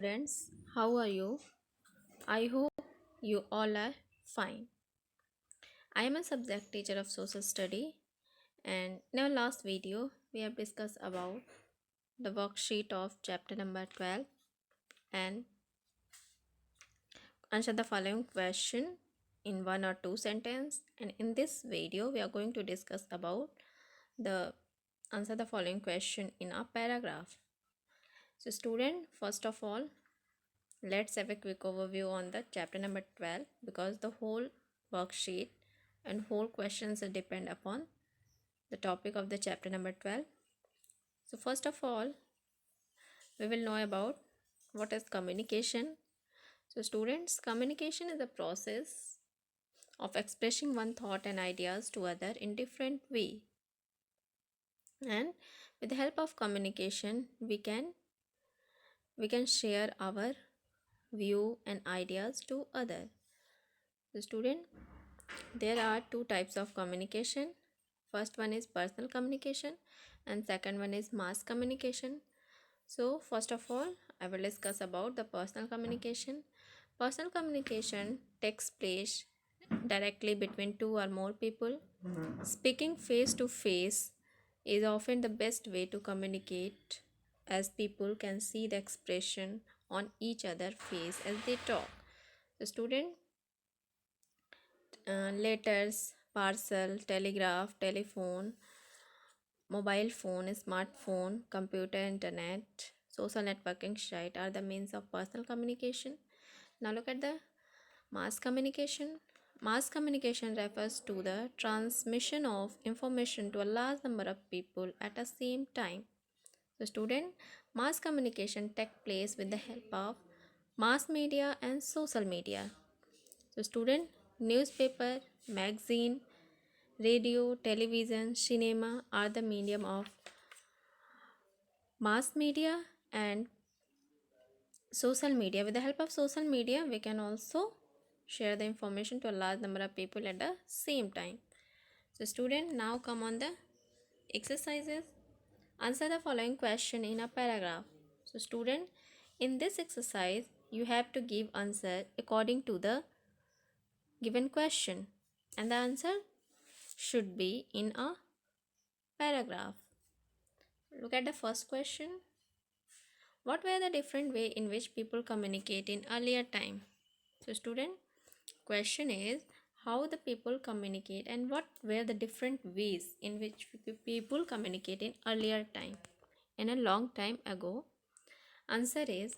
Friends, how are you? I hope you all are fine. I am a subject teacher of social study, and in our last video we have discussed about the worksheet of chapter number 12 and answer the following question in one or two sentence. And in this video we are going to discuss about the answer the following question in a paragraph. So student, first of all, let's have a quick overview on the chapter number 12 because the whole worksheet and whole questions depend upon the topic of the chapter number 12. So first of all, we will know about what is communication. So students, communication is a process of expressing one thought and ideas to other in different way. And with the help of communication, we can share our view and ideas to other. The student, there are two types of communication. First one is personal communication and second one is mass communication. So first of all, I will discuss about the personal communication. Personal communication takes place directly between two or more people. Speaking face to face is often the best way to communicate as people can see the expression on each other's face as they talk. The student, letters, parcel, telegraph, telephone, mobile phone, smartphone, computer, internet, social networking site are the means of personal communication. Now look at the mass communication. Mass communication refers to the transmission of information to a large number of people at the same time. So student, mass communication takes place with the help of mass media and social media. So student, newspaper, magazine, radio, television, cinema are the medium of mass media and social media. With the help of social media, we can also share the information to a large number of people at the same time. So student, now come on the exercises. Answer the following question in a paragraph. So student, in this exercise, you have to give answer according to the given question and the answer should be in a paragraph. Look at the first question. What were the different way in which people communicate in earlier time? So student, question is how the people communicate and what were the different ways in which people communicate in earlier time. In a long time ago, answer is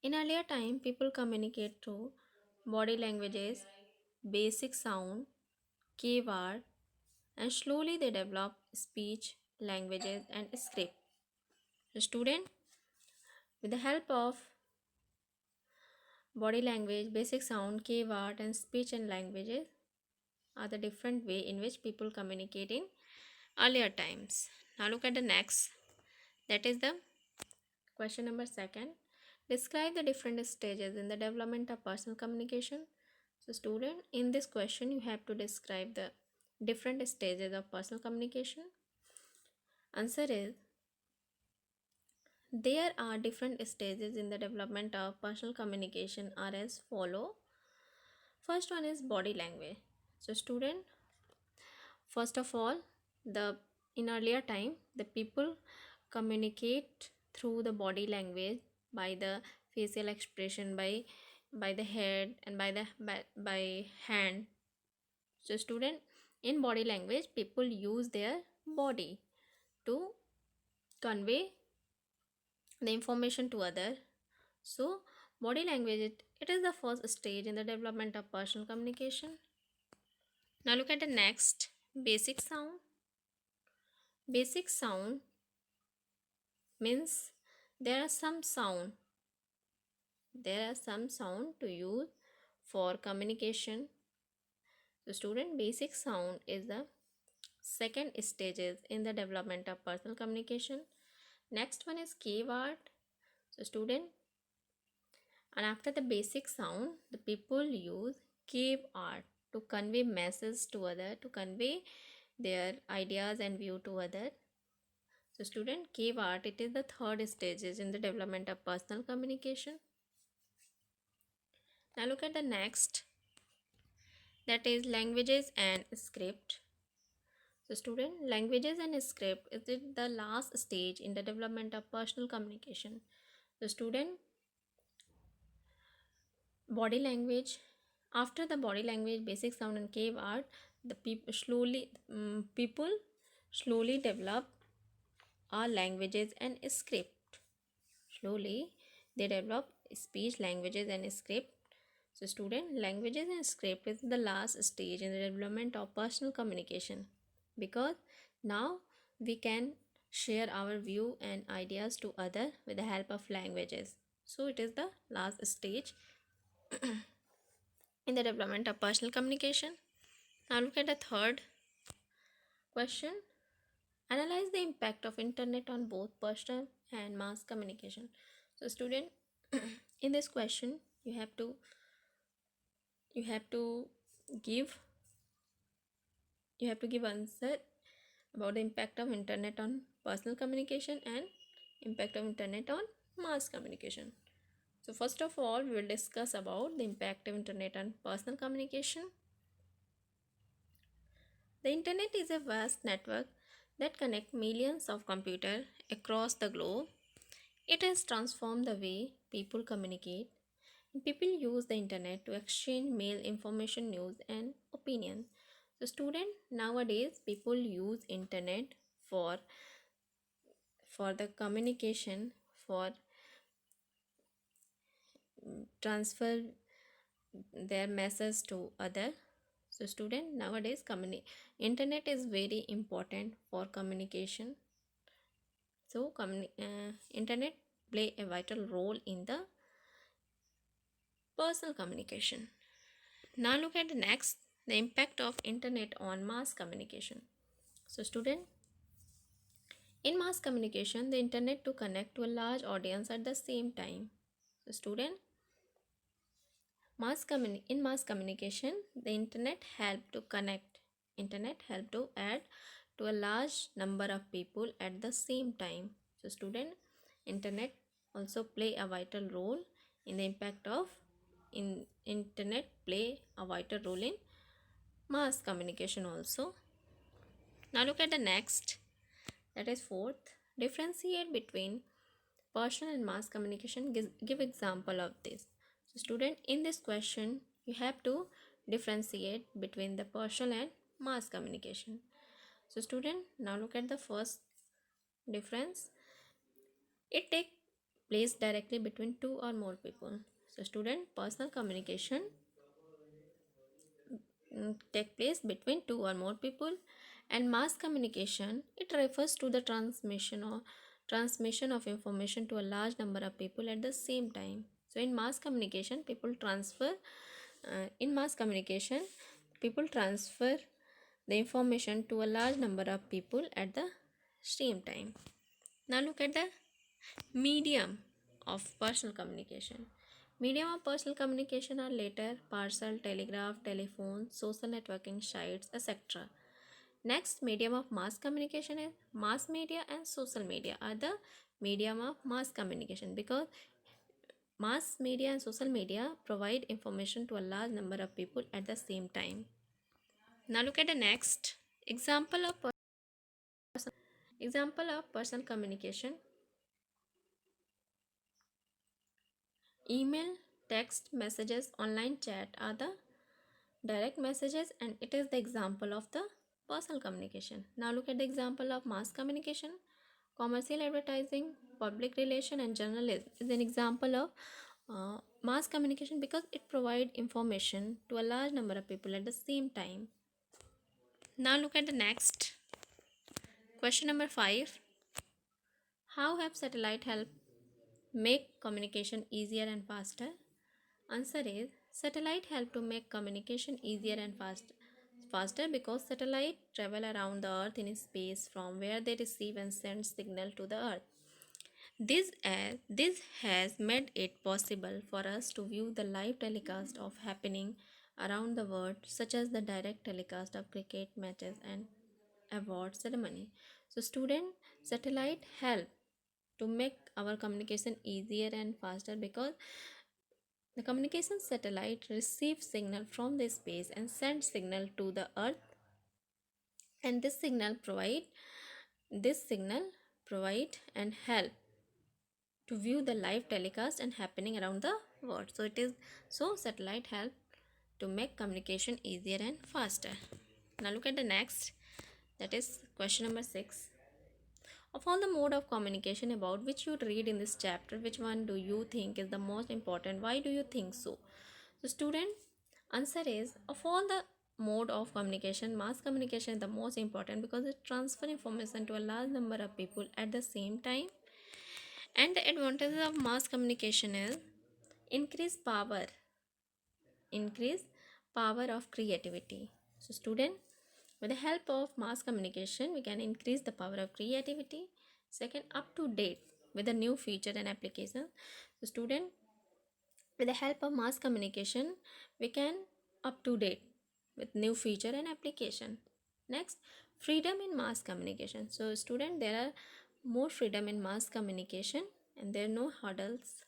in earlier time people communicate through body languages, basic sound, keyword, and slowly they develop speech, languages and script. The student, with the help of body language, basic sound, keyword, and speech and languages are the different way in which people communicate in earlier times. Now look at the next. That is the question number second. Describe the different stages in the development of personal communication. So student, in this question you have to describe the different stages of personal communication. Answer is there are different stages in the development of personal communication are as follow. First one is body language. So student, first of all, the in earlier time the people communicate through the body language by the facial expression by the head and by hand. So student, in body language people use their body to convey the information to other. So body language it is the first stage in the development of personal communication. Now look at the next, basic sound. Basic sound means there are some sound to use for communication. So student, basic sound is the second stages in the development of personal communication. Next one is keyword. So student, and after the basic sound the people use keyword to convey message to other, to convey their ideas and view to other. So student, cave art, it is the third stages in the development of personal communication. Now look at the next, that is languages and script. So student, languages and script is it the last stage in the development of personal communication. So student, body language, after the body language, basic sound and cave art, the people slowly develop our languages and script. Slowly they develop speech, languages and script. So student, languages and script is the last stage in the development of personal communication, because now we can share our view and ideas to other with the help of languages. So it is the last stage in the development of personal communication. Now look at the third question. Analyze the impact of internet on both personal and mass communication. So student, in this question you have to give you have to give answer about the impact of internet on personal communication and impact of internet on mass communication. So first of all, we will discuss about the impact of internet on personal communication. The internet is a vast network that connects millions of computers across the globe. It has transformed the way people communicate. People use the internet to exchange mail, information, news, and opinion. So, student, nowadays people use internet for the communication, for transfer their message to other. So, student, nowadays internet is very important for communication. So, internet play a vital role in the personal communication. Now look at the next, the impact of internet on mass communication. So student, in mass communication, the internet to connect to a large audience at the same time. So student, in mass communication, the internet help to add to a large number of people at the same time. So student, internet also play a vital role in the impact of internet play a vital role in mass communication also. Now look at the next, that is fourth, differentiate between personal and mass communication. Give example of this. So student, in this question you have to differentiate between the personal and mass communication. So student, now look at the first difference. It take place directly between two or more people. So student, personal communication take place between two or more people, and mass communication, it refers to the transmission of information to a large number of people at the same time. So in mass communication people transfer the information to a large number of people at the same time. Now look at the medium of personal communication. Medium of personal communication are letter, parcel, telegraph, telephone, social networking sites, etc. Next, medium of mass communication is mass media and social media are the medium of mass communication, because mass media and social media provide information to a large number of people at the same time. Now look at the next example of personal communication. Email, text messages, online chat are the direct messages, and it is the example of the personal communication. Now look at the example of mass communication. Commercial advertising, public relation and journalism is an example of mass communication, because it provides information to a large number of people at the same time. Now look at the next question, number 5. How have satellite helped make communication easier and faster? Answer is, satellite help to make communication easier and faster because satellite travel around the earth in space from where they receive and send signal to the earth. This has made it possible for us to view the live telecast of happening around the world, such as the direct telecast of cricket matches and award ceremony. So student, satellite help to make our communication easier and faster because the communication satellite receives signal from the space and sends signal to the earth, and this signal provide and help to view the live telecast and happening around the world. So satellite help to make communication easier and faster. Now look at the next, that is question number 6. Of all the mode of communication about which you read in this chapter, which one do you think is the most important? Why do you think so? So student, answer is, of all the mode of communication, mass communication is the most important because it transfer information to a large number of people at the same time. And the advantages of mass communication is increase power, increase power of creativity. So student, with the help of mass communication, we can increase the power of creativity. Second, up to date with the new feature and application. So student, with the help of mass communication, we can up to date with new feature and application. Next, freedom in mass communication. So student, there are more freedom in mass communication and there are no hurdles.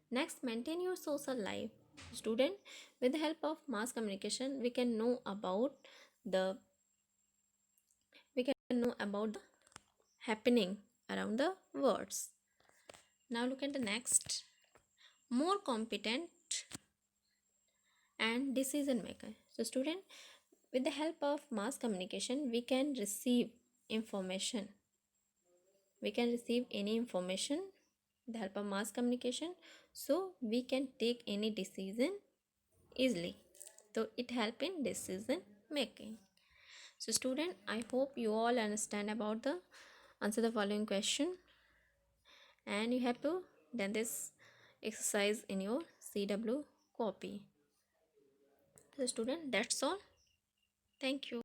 Next, maintain your social life. Student, with the help of mass communication, the we can know about the happening around the words. Now look at the next. More competent and decision maker. So student, with the help of mass communication, we can receive information. We can receive any information with the help of mass communication. So we can take any decision easily. So it help in decision making. So student, I hope you all understand about the answer the following question, and you have to done this exercise in your CW copy. So student, that's all. Thank you.